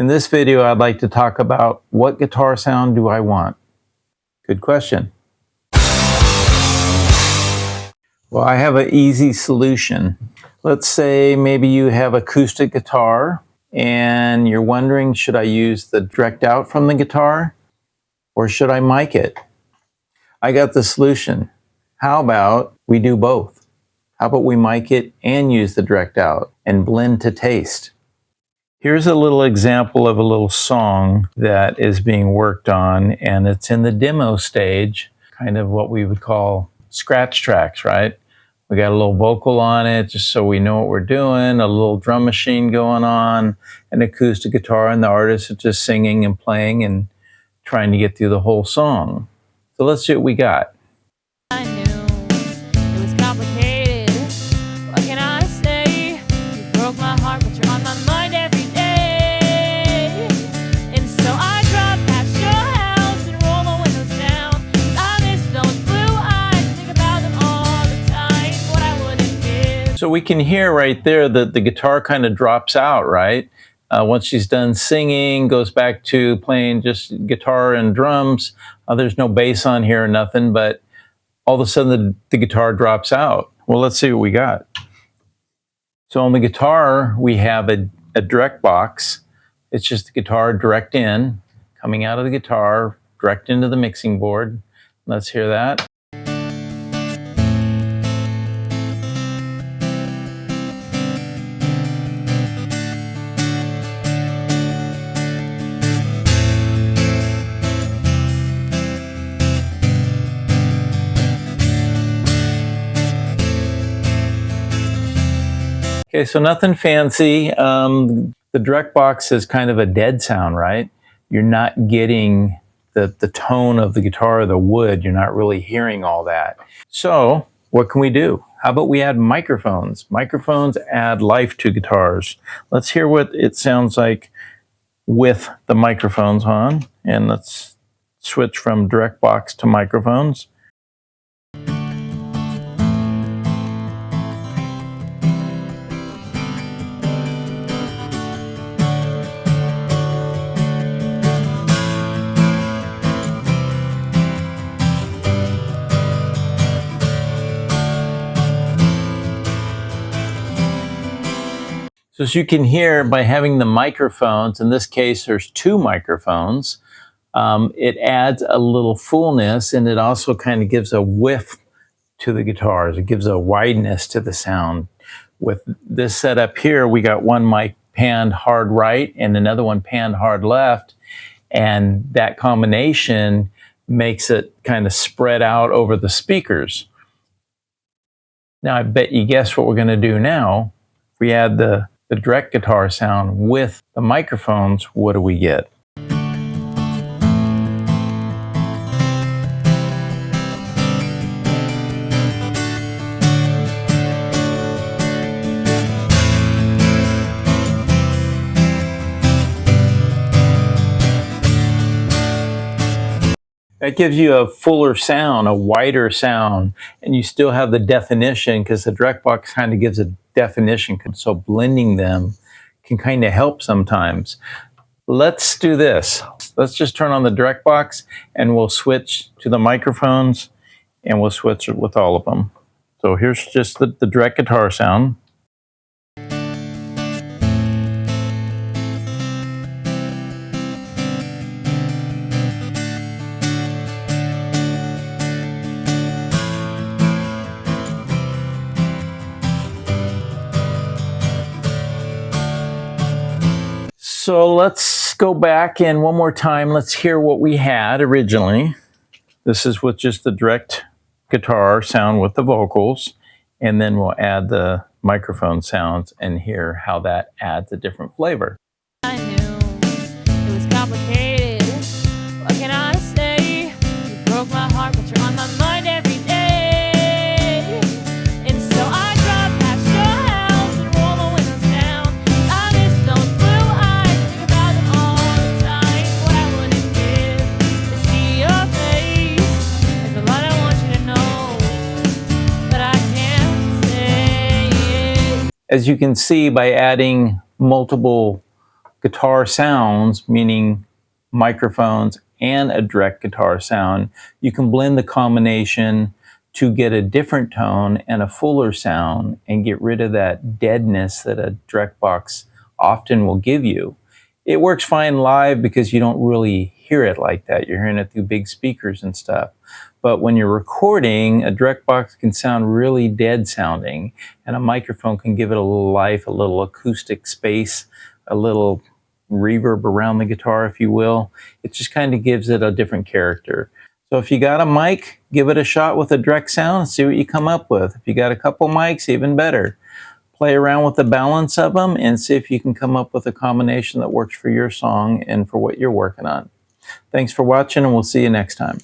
In this video, I'd like to talk about what guitar sound do I want? Good question. Well, I have an easy solution. Let's say maybe you have acoustic guitar and you're wondering, should I use the direct out from the guitar or should I mic it? I got the solution. How about we do both? How about we mic it and use the direct out and blend to taste? Here's a little example of a little song that is being worked on, and it's in the demo stage, kind of what we would call scratch tracks, right? We got a little vocal on it, just so we know what we're doing, a little drum machine going on, an acoustic guitar, and the artist is just singing and playing and trying to get through the whole song. So let's see what we got. I knew it was complicated. What can I say? You broke my heart, but you're on my mind every day. And so I drove past your house and roll the windows down. I miss those blue eyes, think about them all the time. What I wouldn't give. So we can hear right there that the guitar kind of drops out, right? Once she's done singing, goes back to playing just guitar and drums. There's no bass on here or nothing, but all of a sudden the guitar drops out. Well, let's see what we got. So on the guitar, we have a direct box. It's just the guitar direct in, coming out of the guitar, direct into the mixing board. Let's hear that. Okay, so nothing fancy. The direct box is kind of a dead sound, right? You're not getting the tone of the guitar or the wood. You're not really hearing all that. So what can we do? How about we add microphones? Microphones add life to guitars. Let's hear what it sounds like with the microphones on. And let's switch from direct box to microphones. So as you can hear, by having the microphones, in this case there's two microphones, it adds a little fullness, and it also kind of gives a width to the guitars. It gives a wideness to the sound. With this setup here, we got one mic panned hard right and another one panned hard left, and that combination makes it kind of spread out over the speakers. Now I bet you guess what we're going to do now. If we add the direct guitar sound with the microphones, what do we get? That gives you a fuller sound, a wider sound, and you still have the definition because the direct box kind of gives a definition, so blending them can kind of help sometimes. Let's do this. Let's just turn on the direct box and we'll switch to the microphones and we'll switch it with all of them. So here's just the direct guitar sound. So let's go back and one more time, let's hear what we had originally. This is with just the direct guitar sound with the vocals, and then we'll add the microphone sounds and hear how that adds a different flavor. I knew it was complicated. What can I say? You broke my heart, but you're on my mind every day. And so I drive past your house and roll the windows down. I miss those blue eyes, think about them all the time. What I wouldn't give to see your face. There's a lot I want you to know, but I can't say it. As you can see, by adding multiple guitar sounds, meaning microphones and a direct guitar sound, you can blend the combination to get a different tone and a fuller sound and get rid of that deadness that a direct box often will give you. It works fine live because you don't really hear it like that. You're hearing it through big speakers and stuff. But when you're recording, a direct box can sound really dead sounding, and a microphone can give it a little life, a little acoustic space, a little reverb around the guitar, if you will. It just kind of gives it a different character. So if you got a mic, give it a shot with a direct sound and see what you come up with. If you got a couple mics, even better. Play around with the balance of them and see if you can come up with a combination that works for your song and for what you're working on. Thanks for watching, and we'll see you next time.